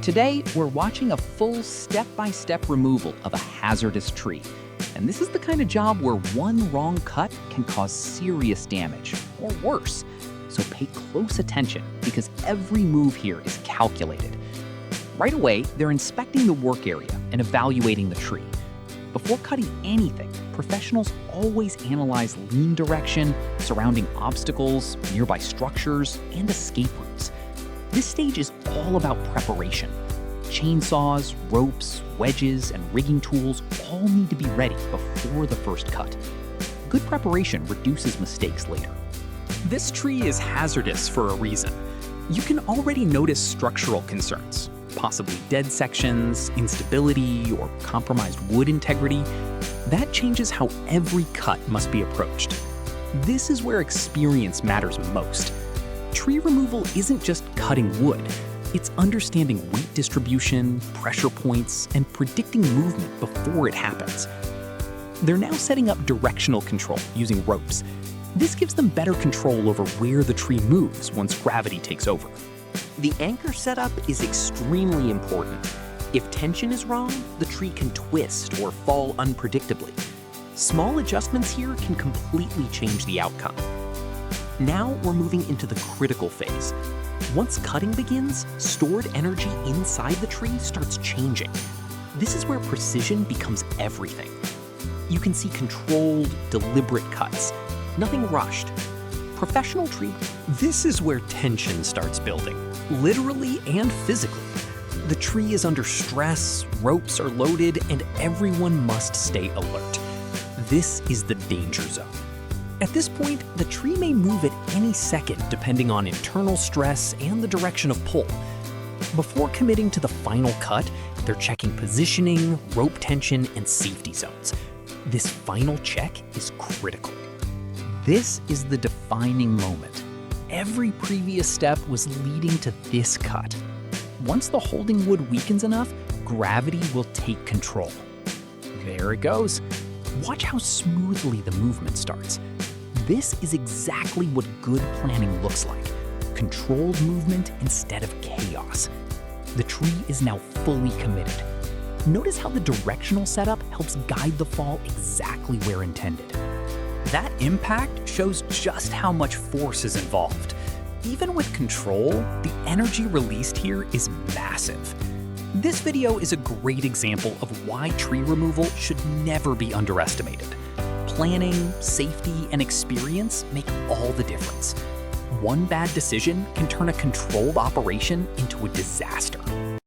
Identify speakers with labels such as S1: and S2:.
S1: Today, we're watching a full step-by-step removal of a hazardous tree. And this is the kind of job where one wrong cut can cause serious damage, or worse. So pay close attention, because every move here is calculated. Right away, they're inspecting the work area and evaluating the tree. Before cutting anything, professionals always analyze lean direction, surrounding obstacles, nearby structures, and escape routes. This stage is all about preparation. Chainsaws, ropes, wedges, and rigging tools all need to be ready before the first cut. Good preparation reduces mistakes later.
S2: This tree is hazardous for a reason. You can already notice structural concerns, possibly dead sections, instability, or compromised wood integrity. That changes how every cut must be approached. This is where experience matters most. Tree removal isn't just cutting wood. It's understanding weight distribution, pressure points, and predicting movement before it happens. They're now setting up directional control using ropes. This gives them better control over where the tree moves once gravity takes over.
S3: The anchor setup is extremely important. If tension is wrong, the tree can twist or fall unpredictably. Small adjustments here can completely change the outcome. Now we're moving into the critical phase. Once cutting begins, stored energy inside the tree starts changing. This is where precision becomes everything. You can see controlled, deliberate cuts. Nothing rushed. Professional tree. This is where tension starts building, literally and physically. The tree is under stress, ropes are loaded, and everyone must stay alert. This is the danger zone. At this point, the tree may move at any second depending on internal stress and the direction of pull. Before committing to the final cut, they're checking positioning, rope tension, and safety zones. This final check is critical. This is the defining moment. Every previous step was leading to this cut. Once the holding wood weakens enough, gravity will take control. There it goes. Watch how smoothly the movement starts. This is exactly what good planning looks like. Controlled movement instead of chaos. The tree is now fully committed. Notice how the directional setup helps guide the fall exactly where intended. That impact shows just how much force is involved. Even with control, the energy released here is massive. This video is a great example of why tree removal should never be underestimated. Planning, safety, and experience make all the difference. One bad decision can turn a controlled operation into a disaster.